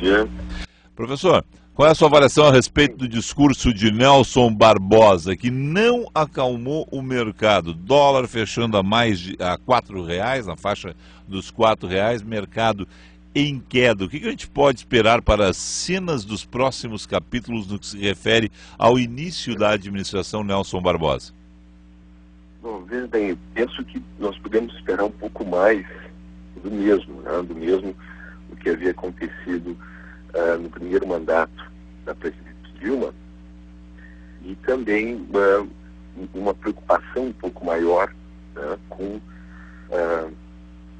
dia. Professor, qual é a sua avaliação a respeito do discurso de Nelson Barbosa, que não acalmou o mercado? Dólar fechando a R$4, na faixa dos R$4, mercado em queda. O que a gente pode esperar para as cenas dos próximos capítulos no que se refere ao início da administração Nelson Barbosa? Bom, veja bem, eu penso que nós podemos esperar um pouco mais do mesmo, né? Do mesmo o que havia acontecido no primeiro mandato da presidente Dilma, e também uma preocupação um pouco maior, né, com o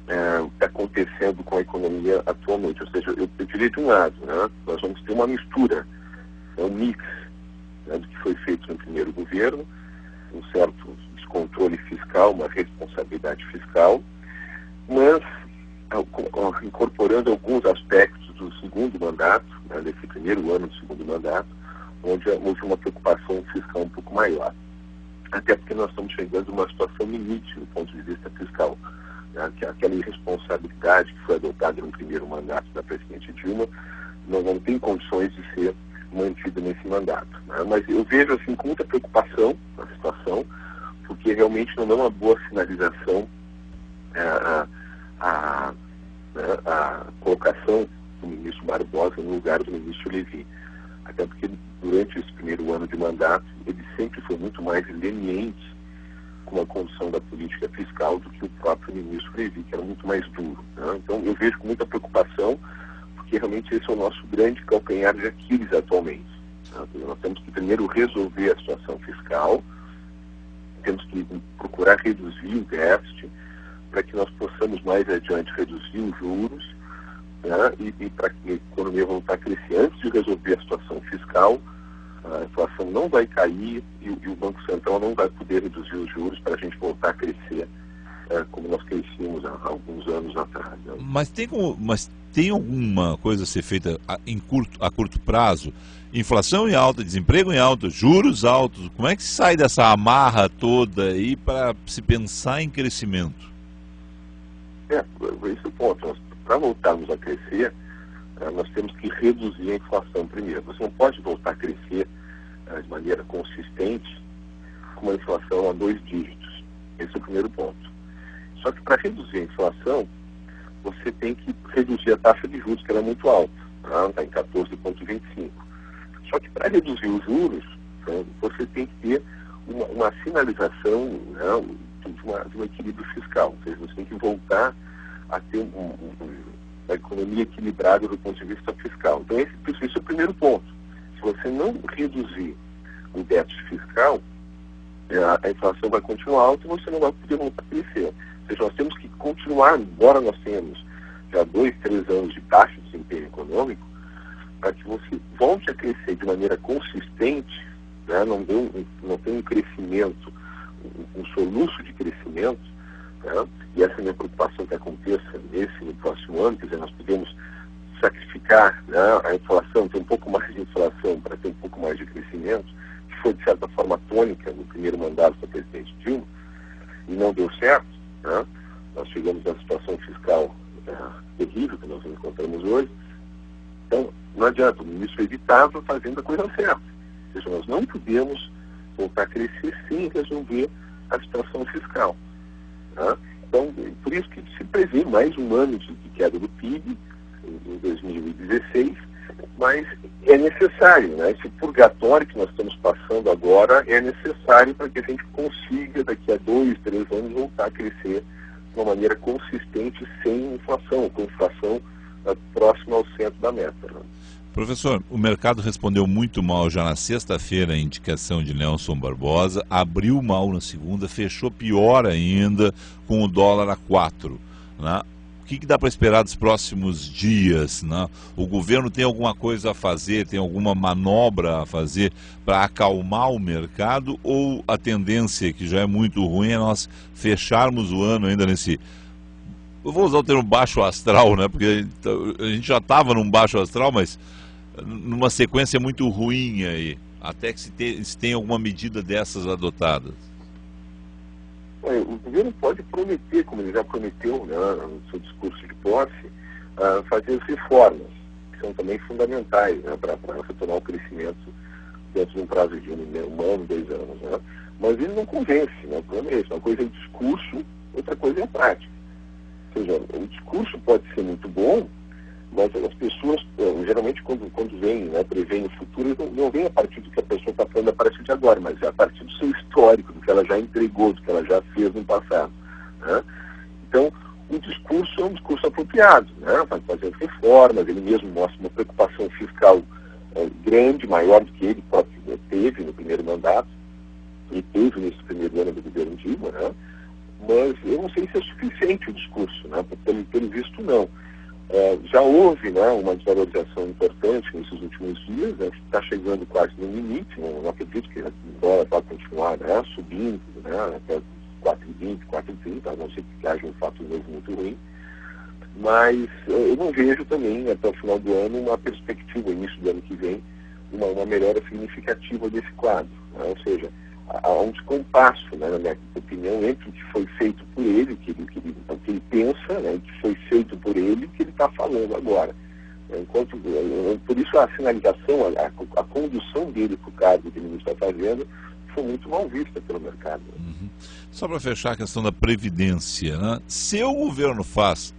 que está acontecendo com a economia atualmente. Ou seja, eu diria de um lado, né, nós vamos ter uma mistura, um mix, né, do que foi feito no primeiro governo, um certo descontrole fiscal, uma responsabilidade fiscal, mas incorporando alguns aspectos do segundo mandato, né, desse primeiro ano do segundo mandato, onde houve uma preocupação fiscal um pouco maior. Até porque nós estamos chegando a uma situação limite do ponto de vista fiscal, né, que aquela irresponsabilidade que foi adotada no primeiro mandato da presidente Dilma não tem condições de ser mantida nesse mandato, né? Mas eu vejo assim com muita preocupação a situação, porque realmente não é uma boa sinalização a colocação do ministro Barbosa no lugar do ministro Levi. Até porque durante esse primeiro ano de mandato ele sempre foi muito mais leniente com a condução da política fiscal do que o próprio ministro Levi, que era muito mais duro, né? Então eu vejo com muita preocupação, porque realmente esse é o nosso grande calcanhar de Aquiles atualmente, né? Nós temos que primeiro resolver a situação fiscal, temos que procurar reduzir o déficit, para que nós possamos mais adiante reduzir os juros, né, e para que a economia voltar a crescer. Antes de resolver a situação fiscal, a inflação não vai cair e o Banco Central não vai poder reduzir os juros para a gente voltar a crescer como nós crescíamos há alguns anos atrás, né? Mas tem alguma coisa a ser feita a curto prazo? Inflação em alta, desemprego em alta, juros altos. Como é que se sai dessa amarra toda aí para se pensar em crescimento? Esse é o ponto. Para voltarmos a crescer, nós temos que reduzir a inflação primeiro. Você não pode voltar a crescer de maneira consistente com uma inflação a 2 dígitos. Esse é o primeiro ponto. Só que para reduzir a inflação, você tem que reduzir a taxa de juros, que era muito alta, está em 14,25. Só que para reduzir os juros, você tem que ter uma sinalização, né, de um equilíbrio fiscal. Ou seja, você tem que voltar a ter uma economia equilibrada do ponto de vista fiscal. Então, esse é o primeiro ponto. Se você não reduzir o déficit fiscal, a inflação vai continuar alta e você não vai poder voltar a crescer. Ou seja, nós temos que continuar, embora nós tenhamos já 2, 3 anos de baixo desempenho econômico, para que você volte a crescer de maneira consistente, né, não tem um crescimento, um soluço de crescimento, né, e essa é a minha preocupação que aconteça nesse no próximo ano. Quer dizer, nós podemos sacrificar, né, a inflação, ter um pouco mais de inflação para ter um pouco mais de crescimento, que foi de certa forma tônica no primeiro mandato da presidente Dilma, e não deu certo, né? Nós chegamos na situação fiscal terrível que nós encontramos hoje. Então, não adianta, o ministro Levi estava fazendo a coisa certa. Ou seja, nós não podemos voltar a crescer sem resolver a situação fiscal, né? Então, por isso que se prevê mais um ano de queda do PIB em 2016, mas é necessário, né? Esse purgatório que nós estamos passando agora é necessário para que a gente consiga, daqui a 2, 3 anos, voltar a crescer de uma maneira consistente, sem inflação, com inflação próxima ao centro da meta, né? Professor, o mercado respondeu muito mal já na sexta-feira a indicação de Nelson Barbosa, abriu mal na segunda, fechou pior ainda com o dólar a 4, né? O que dá para esperar dos próximos dias, né? O governo tem alguma coisa a fazer, tem alguma manobra a fazer para acalmar o mercado, ou a tendência, que já é muito ruim, é nós fecharmos o ano ainda nesse... Eu vou usar o termo baixo astral, né? Porque a gente já estava num baixo astral, mas numa sequência muito ruim aí, até que se tenha alguma medida dessas adotadas. O governo pode prometer, como ele já prometeu, né, no seu discurso de posse, fazer as reformas. são também fundamentais, né, para retomar o crescimento dentro de um prazo de um ano, 2 anos. Né? Mas ele não convence, né? O problema é esse. Uma coisa é o discurso, outra coisa é a prática. Ou seja, o discurso pode ser muito bom, mas as pessoas, geralmente, quando vêm, né, preveem o futuro, não vem a partir do que a pessoa está falando a partir de agora, mas é a partir do seu histórico, do que ela já entregou, do que ela já fez no passado. Né? Então, o discurso é um discurso apropriado, né? Vai fazendo reformas, ele mesmo mostra uma preocupação fiscal grande, maior do que ele próprio teve no primeiro mandato, e teve nesse primeiro ano do governo Dilma, né? Mas eu não sei se é suficiente o discurso, né? Pelo visto, não. Já houve, né, uma desvalorização importante nesses últimos dias, né? Está chegando quase no limite, não acredito que a dólar vai continuar, né, subindo, né, até 4,20, 4,30, a não ser que haja um fato novo muito ruim. Mas eu não vejo também, até o final do ano, uma perspectiva, início do ano que vem, uma melhora significativa desse quadro. Né? Ou seja, há um descompasso, né, na minha opinião, entre o que foi feito por ele, o que ele pensa, né, o que foi feito por ele e o que ele está falando agora. Por isso a sinalização, a condução dele para o cargo que ele está fazendo foi muito mal vista pelo mercado. Uhum. Só para fechar a questão da Previdência, né? Se o governo faz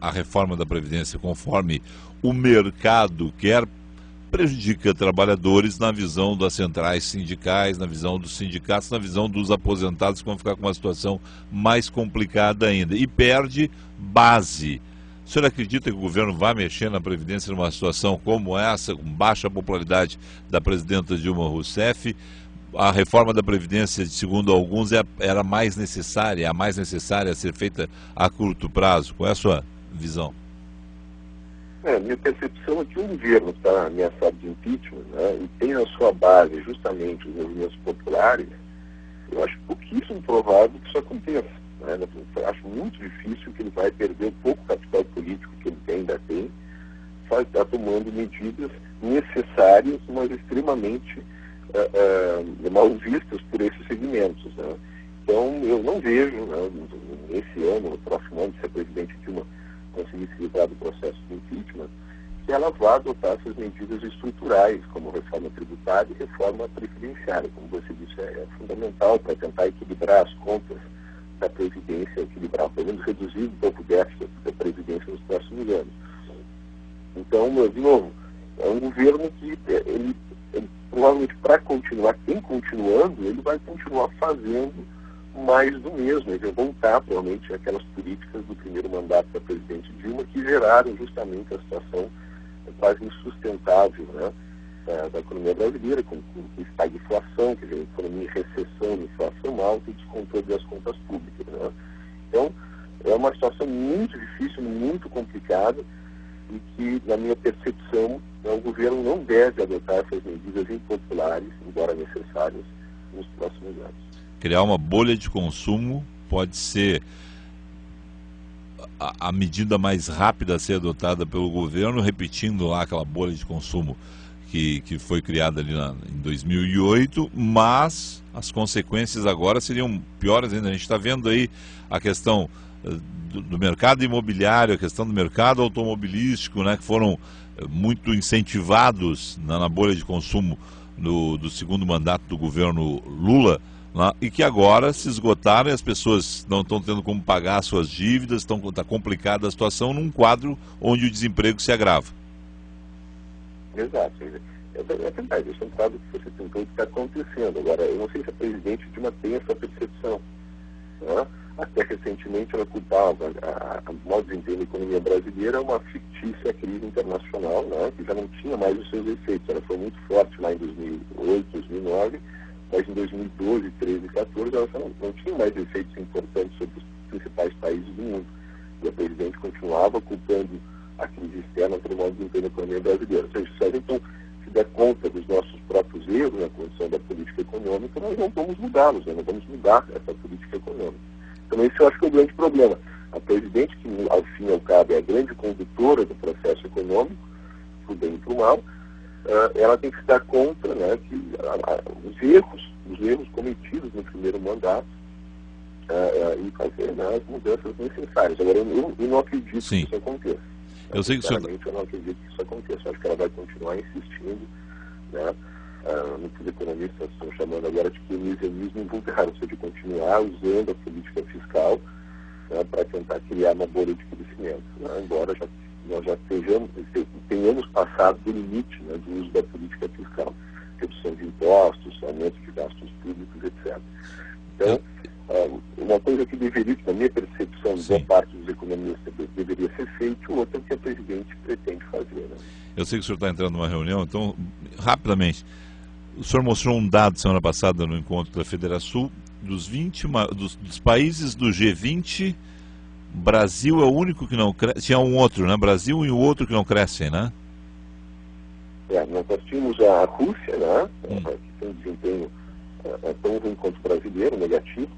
a reforma da Previdência conforme o mercado quer, prejudica trabalhadores na visão das centrais sindicais, na visão dos sindicatos, na visão dos aposentados, que vão ficar com uma situação mais complicada ainda. E perde base. O senhor acredita que o governo vai mexer na Previdência numa situação como essa, com baixa popularidade da presidenta Dilma Rousseff? A reforma da Previdência, segundo alguns, era mais necessária, a mais necessária a ser feita a curto prazo. Qual é a sua visão? Minha percepção é que o governo está ameaçado de impeachment, né, e tem na sua base justamente os movimentos populares. Eu acho pouquíssimo provável que isso aconteça. Né? Eu acho muito difícil que ele vai perder o pouco capital político que ele ainda tem, está tomando medidas necessárias, mas extremamente mal vistas por esses segmentos. Né? Então, eu não vejo, né, nesse ano, no próximo ano, se a presidente Dilma conseguir se livrar do processo de impeachment, que ela vá adotar essas medidas estruturais, como reforma tributária e reforma previdenciária. Como você disse, é fundamental para tentar equilibrar as contas da Previdência, equilibrar, pelo menos reduzir um pouco o déficit da Previdência nos próximos anos. Então, de novo, é um governo que ele provavelmente, para continuar, continuando, ele vai continuar fazendo mais do mesmo. Ele vai voltar, provavelmente, àquelas políticas do primeiro mandato da presidente Dilma, que geraram justamente a situação quase insustentável, né, da economia brasileira, com estagflação, quer dizer, economia em recessão, inflação alta e descontrole das contas públicas. Né? Então, é uma situação muito difícil, muito complicada, e que, na minha percepção, o governo não deve adotar essas medidas impopulares, embora necessárias, nos próximos anos. Criar uma bolha de consumo pode ser a medida mais rápida a ser adotada pelo governo, repetindo lá aquela bolha de consumo que foi criada ali em 2008, mas as consequências agora seriam piores ainda. A gente está vendo aí a questão do mercado imobiliário, a questão do mercado automobilístico, né, que foram muito incentivados na bolha de consumo do segundo mandato do governo Lula, né, e que agora se esgotaram e as pessoas não estão tendo como pagar as suas dívidas, está complicada a situação num quadro onde o desemprego se agrava. Exato. É verdade, isso é um quadro que você tentou que está acontecendo. Agora, eu não sei se a presidente Dilma tem essa percepção. Né? Até recentemente ela culpava a mau desempenho da economia brasileira uma fictícia crise internacional, né, que já não tinha mais os seus efeitos. Ela foi muito forte lá em 2008, 2009, mas em 2012, 13 e 14 ela não tinha mais efeitos importantes sobre os principais países do mundo. E a presidente continuava culpando a crise externa pelo mau desempenho da economia brasileira. Ou seja, se a gente não se der conta dos nossos próprios erros na condição da política econômica, nós não vamos mudá-los, né? Não vamos mudar essa política econômica. Então esse eu acho que é o grande problema. A presidente, que ao fim e ao cabo é a grande condutora do processo econômico, pro bem e pro mal, ela tem que se dar conta, né, que os erros cometidos no primeiro mandato e fazer, né, as mudanças necessárias. Agora, eu não acredito que isso aconteça. Eu sei que o senhor... Eu não acredito que isso aconteça. Eu acho que ela vai continuar insistindo, né, no que os economistas estão chamando agora de keynesianismo involuntário, ou seja, de continuar usando a política fiscal, né, para tentar criar uma bolha de crescimento, né, embora nós já tenhamos passado do limite, né, do uso da política fiscal, redução de impostos, aumento de gastos públicos, etc. Então, uma coisa que deveria, na minha percepção, de boa parte dos economistas, deveria ser feito, outra que a presidente pretende fazer. Né? Eu sei que o senhor está entrando numa reunião, então, rapidamente, o senhor mostrou um dado semana passada no encontro da Federação, dos países do G20, Brasil é o único que não cresce, tinha um outro, né? Brasil e o outro que não crescem, né? Nós tínhamos a Rússia, né? Que tem um desempenho tão ruim quanto o brasileiro, negativo,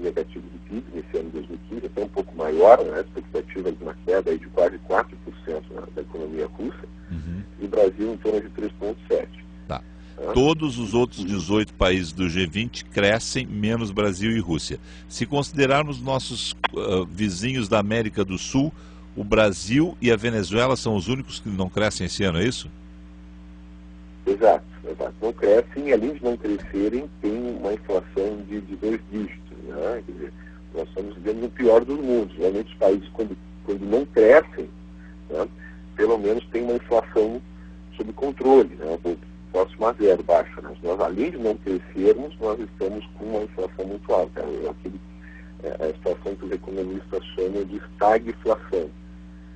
negativo de PIB nesse ano de 2015, até um pouco maior, né? A expectativa de uma queda aí de quase 4%, né, da economia russa, e o Brasil em torno de 3,7%. Tá. Todos os outros 18 países do G20 crescem, menos Brasil e Rússia. Se considerarmos nossos vizinhos da América do Sul, o Brasil e a Venezuela são os únicos que não crescem esse ano, é isso? Exato. Não crescem, e além de não crescerem, tem uma inflação de 2 dígitos. Né? Quer dizer, nós estamos vivendo no pior dos mundos. Realmente os países, quando não crescem, né, pelo menos tem uma inflação sob controle, né, próximo a zero, baixa. Né? Nós, além de não crescermos, nós estamos com uma inflação muito alta. É a situação que os economistas chamam de estagflação.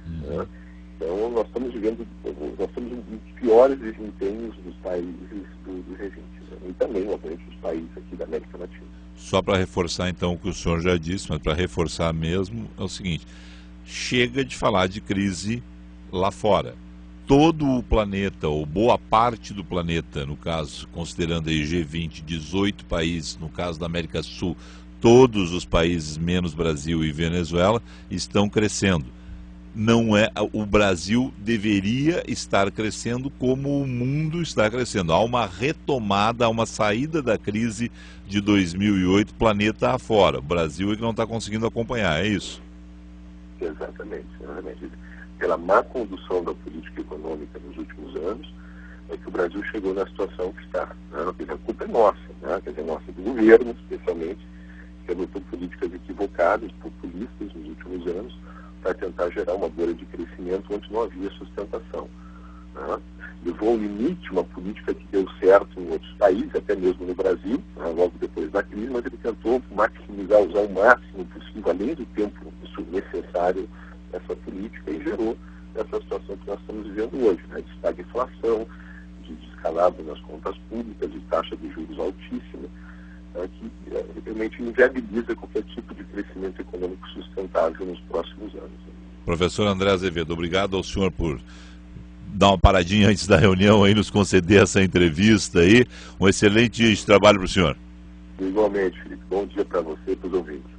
Né? Então, nós estamos um dos piores desempenhos dos países do G20, né? E também, obviamente, os países aqui da América Latina. Só para reforçar, então, o que o senhor já disse, mas para reforçar mesmo, é o seguinte: chega de falar de crise lá fora. Todo o planeta, ou boa parte do planeta, no caso, considerando aí G20, 18 países, no caso da América do Sul, todos os países, menos Brasil e Venezuela, estão crescendo. Não é, o Brasil deveria estar crescendo como o mundo está crescendo. Há uma retomada, há uma saída da crise de 2008, planeta afora. O Brasil é que não está conseguindo acompanhar, é isso? Exatamente. Pela má condução da política econômica nos últimos anos, é que o Brasil chegou na situação que está. Né? A culpa é nossa, né? Quer dizer, nossa do governo, especialmente, que adotou políticas equivocadas, populistas nos últimos anos, para tentar gerar uma bolha de crescimento onde não havia sustentação. Né? Levou ao limite uma política que deu certo em outros países, até mesmo no Brasil, né, logo depois da crise, mas ele tentou maximizar, usar o máximo possível, além do tempo necessário, essa política, e gerou essa situação que nós estamos vivendo hoje, né, de estagflação, de descalabro nas contas públicas, de taxa de juros altíssima, que realmente inviabiliza qualquer tipo de crescimento econômico sustentável nos próximos anos. Professor André Azevedo, obrigado ao senhor por dar uma paradinha antes da reunião aí, nos conceder essa entrevista aí. Um excelente dia de trabalho para o senhor. Igualmente, Felipe. Bom dia para você e para os ouvintes.